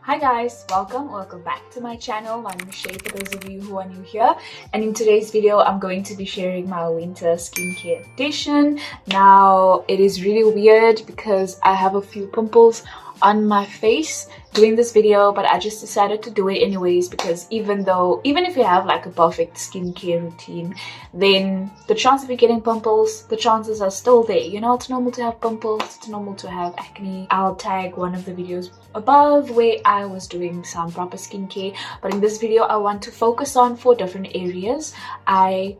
Hi guys, welcome back to my channel. My name is Shay for those of you who are new here, and in today's video I'm going to be sharing my winter skincare routine. Now it is really weird because I have a few pimples on my face doing this video, but I just decided to do it anyways because even if you have like a perfect skincare routine, then the chance of you getting pimples, the chances are still there. You know, it's normal to have pimples, it's normal to have acne. I'll tag one of the videos above where I was doing some proper skincare, but in this video I want to focus on 4 different areas. I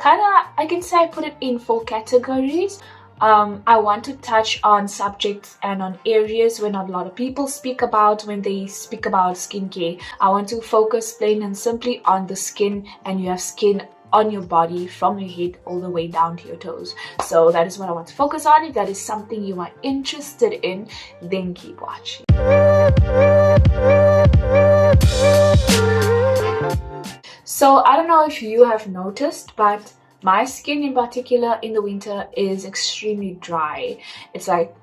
can say I put it in 4 categories. I want to touch on subjects and on areas where not a lot of people speak about when they speak about skincare. I want to focus plain and simply on the skin, and you have skin on your body from your head all the way down to your toes. So that is what I want to focus on. If that is something you are interested in, then keep watching. So I don't know if you have noticed, but my skin in particular in the winter is extremely dry. It's like,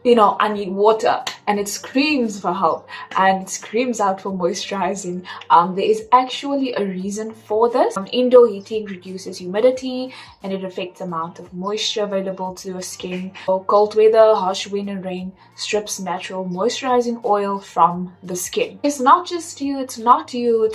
you know, I need water, and it screams for help and it screams out for moisturizing. There is actually a reason for this. Indoor heating reduces humidity and it affects the amount of moisture available to your skin. So cold weather, harsh wind and rain strips natural moisturizing oil from the skin. It's not just you, it's not you,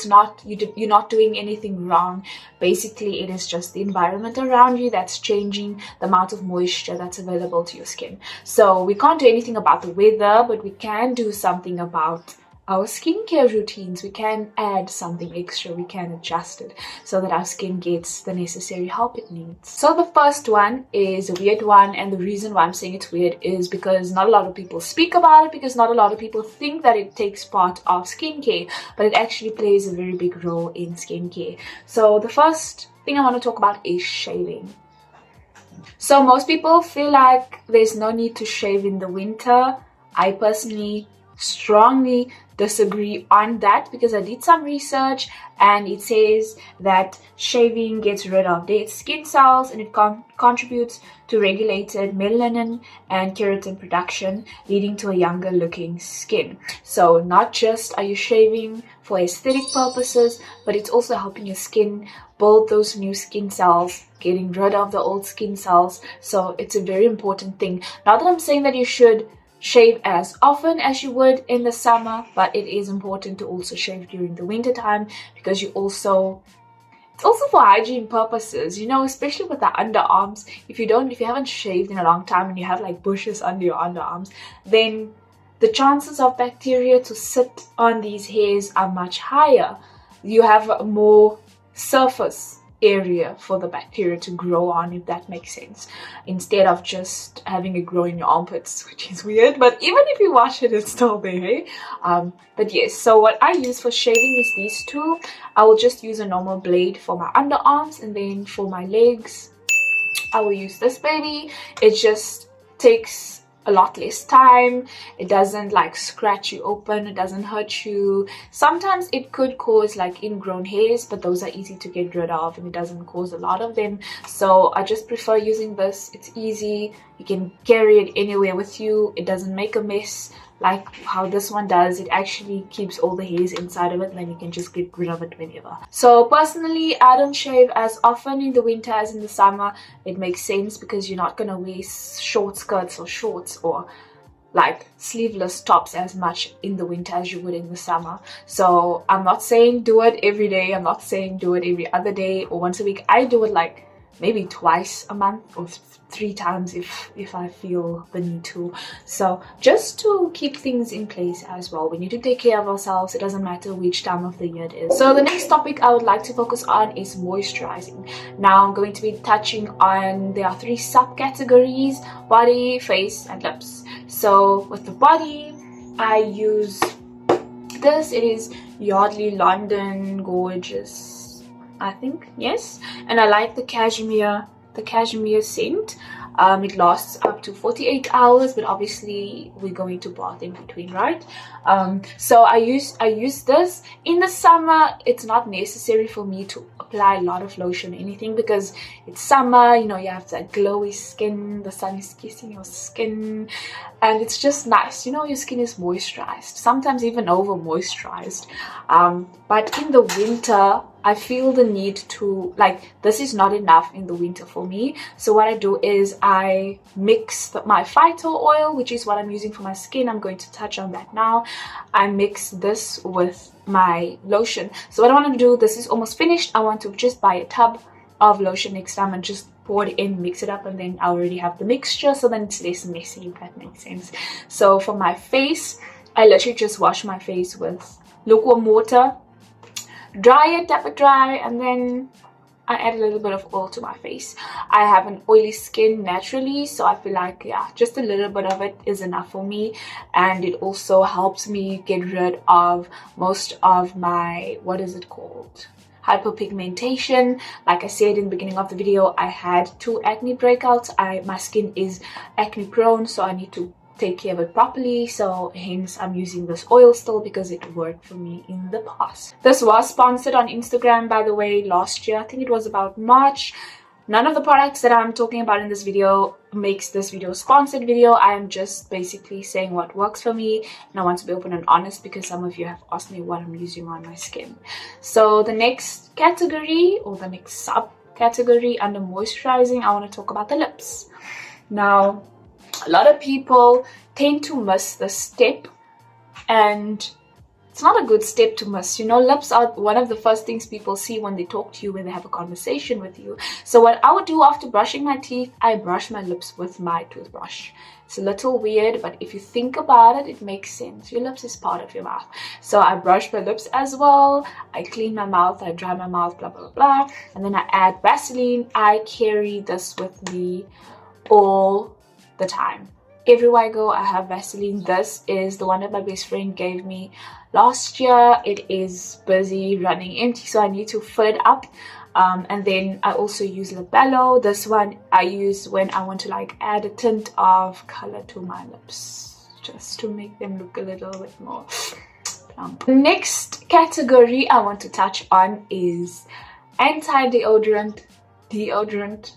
you're not doing anything wrong. Basically, it is just the environment around you that's changing the amount of moisture that's available to your skin. So we can't do anything about the weather, but we can do something about our skincare routines. We can add something extra, we can adjust it so that our skin gets the necessary help it needs. So the first one is a weird one, and the reason why I'm saying it's weird is because not a lot of people speak about it, because not a lot of people think that it takes part of skincare, but it actually plays a very big role in skincare. So the first thing I want to talk about is shaving. So most people feel like there's no need to shave in the winter. I personally strongly disagree on that because I did some research and it says that shaving gets rid of dead skin cells and it contributes to regulated melanin and keratin production, leading to a younger looking skin. So not just are you shaving for aesthetic purposes, but it's also helping your skin build those new skin cells, getting rid of the old skin cells. So it's a very important thing. Not that I'm saying that you should shave as often as you would in the summer, but it is important to also shave during the winter time because it's also for hygiene purposes, you know, especially with the underarms. If you haven't shaved in a long time and you have like bushes under your underarms, then the chances of bacteria to sit on these hairs are much higher. You have a more surface area for the bacteria to grow on, if that makes sense, instead of just having it grow in your armpits, which is weird, but even if you wash it, it's still there, hey? But yes, so what I use for shaving is these two. I will just use a normal blade for my underarms, and then for my legs I will use this baby. It just takes a lot less time. It doesn't like scratch you open, it doesn't hurt you. Sometimes it could cause like ingrown hairs, but those are easy to get rid of and it doesn't cause a lot of them. So I just prefer using this. It's easy, you can carry it anywhere with you, it doesn't make a mess like how this one does. It actually keeps all the hairs inside of it, and then you can just get rid of it whenever. So personally, I don't shave as often in the winter as in the summer. It makes sense because you're not gonna wear short skirts or shorts or like sleeveless tops as much in the winter as you would in the summer. So I'm not saying do it every day, I'm not saying do it every other day or once a week. I do it like maybe twice a month or 3 times if I feel the need to. So just to keep things in place as well. We need to take care of ourselves. It doesn't matter which time of the year it is. So the next topic I would like to focus on is moisturizing. Now I'm going to be touching on, there are 3 subcategories: body, face and lips. So with the body, I use this. It is Yardley London Gorgeous, I think, yes, and I like the cashmere scent. It lasts up to 48 hours, but obviously we're going to bath in between, right? So I use this in the summer. It's not necessary for me to apply a lot of lotion or anything because it's summer, you know, you have that glowy skin, the sun is kissing your skin, and it's just nice, you know, your skin is moisturized, sometimes even over moisturized. But in the winter I feel the need to, like, this is not enough in the winter for me. So what I do is I mix my phyto oil, which is what I'm using for my skin. I'm going to touch on that now. I mix this with my lotion. So what I want to do, this is almost finished. I want to just buy a tub of lotion next time and just pour it in, mix it up, and then I already have the mixture, so then it's less messy, if that makes sense. So for my face, I literally just wash my face with lukewarm water, dry it, tap it dry, and then I add a little bit of oil to my face. I have an oily skin naturally, so I feel like, yeah, just a little bit of it is enough for me. And it also helps me get rid of most of my, what is it called, hyperpigmentation. Like I said in the beginning of the video, I had 2 acne breakouts. My skin is acne prone, so I need to take care of it properly, so hence I'm using this oil still because it worked for me in the past. This was sponsored on Instagram, by the way, last year. I think it was about March. None of the products that I'm talking about in this video makes this video a sponsored video. I am just basically saying what works for me, and I want to be open and honest because some of you have asked me what I'm using on my skin. So the next category, or the next subcategory under moisturizing, I want to talk about the lips. Now, a lot of people tend to miss this step, and it's not a good step to miss. You know, lips are one of the first things people see when they talk to you, when they have a conversation with you. So what I would do after brushing my teeth, I brush my lips with my toothbrush. It's a little weird, but if you think about it, it makes sense. Your lips is part of your mouth. So I brush my lips as well. I clean my mouth, I dry my mouth, blah, blah, blah. And then I add Vaseline. I carry this with me all the time. Everywhere I go, I have Vaseline. This is the one that my best friend gave me last year. It is busy running empty, so I need to fill it up. And then I also use Labello. This one I use when I want to like add a tint of color to my lips, just to make them look a little bit more plump. The next category I want to touch on is anti-deodorant, deodorant,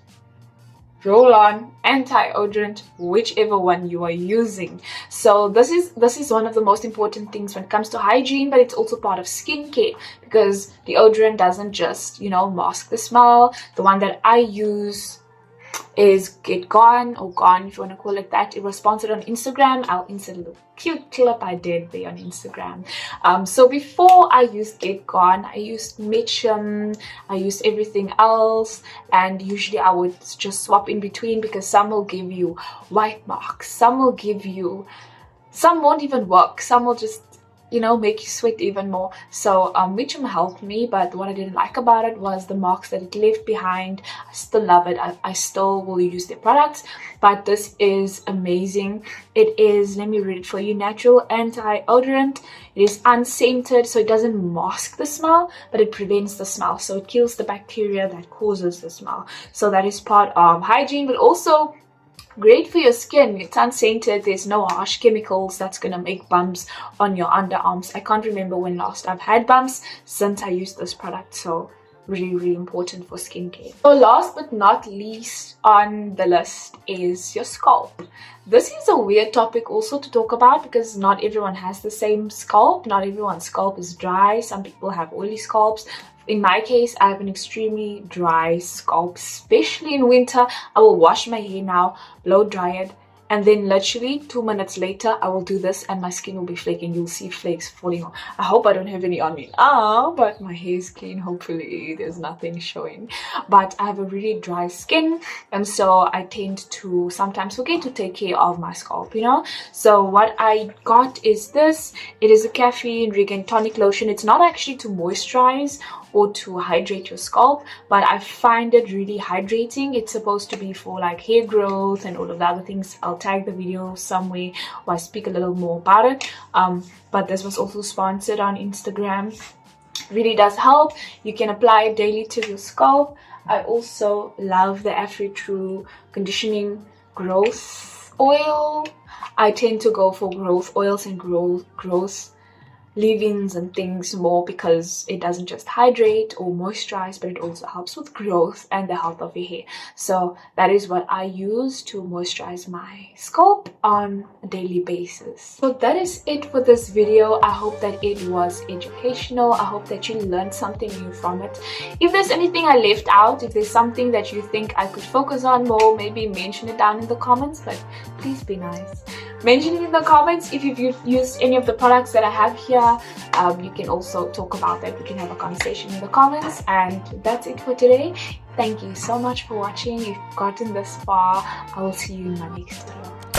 roll-on, anti-odorant, whichever one you are using. So this is one of the most important things when it comes to hygiene, but it's also part of skincare because deodorant doesn't just, you know, mask the smell. The one that I use is Get Gone, or Gone if you want to call it that. It was sponsored on Instagram. I'll insert a little cute clip I did there on Instagram. So before I used Get Gone, I used Mitchum, I used everything else, and usually I would just swap in between because some will give you white marks, some will give you, some won't even work, some will just, you know, make you sweat even more. So Mitchum helped me, but what I didn't like about it was the marks that it left behind. I still love it. I still will use their products, but this is amazing. It is, let me read it for you, natural anti-odorant. It is unscented, so it doesn't mask the smell, but it prevents the smell. So it kills the bacteria that causes the smell. So that is part of hygiene, but also great for your skin. It's unscented. There's no harsh chemicals that's gonna make bumps on your underarms. I can't remember when last I've had bumps since I used this product, so really important for skincare. So last but not least on the list is your scalp. This is a weird topic also to talk about because not everyone has the same scalp. Not everyone's scalp is dry. Some people have oily scalps. In my case, I have an extremely dry scalp, especially in winter. I will wash my hair now, blow dry it, and then literally 2 minutes later, I will do this and my skin will be flaking. You'll see flakes falling on. I hope I don't have any on me now, but my hair is clean. Hopefully there's nothing showing. But I have a really dry skin, and so I tend to sometimes forget to take care of my scalp, you know. So what I got is this. It is a caffeine regain tonic lotion. It's not actually to moisturize or to hydrate your scalp, but I find it really hydrating. It's supposed to be for like hair growth and all of the other things. I'll tag the video somewhere where I speak a little more about it. But this was also sponsored on Instagram. Really does help. You can apply it daily to your scalp. I also love the Afri-True Conditioning Growth Oil. I tend to go for growth oils and growth leave-ins and things more because it doesn't just hydrate or moisturize, but it also helps with growth and the health of your hair. So that is what I use to moisturize my scalp on a daily basis. So that is it for this video. I hope that it was educational. I hope that you learned something new from it. If there's anything I left out, if there's something that you think I could focus on more, maybe mention it down in the comments, but please be nice. Mention it in the comments if you've used any of the products that I have here. You can also talk about that. We can have a conversation in the comments. And that's it for today. Thank you so much for watching. If you've gotten this far, I will see you in my next video.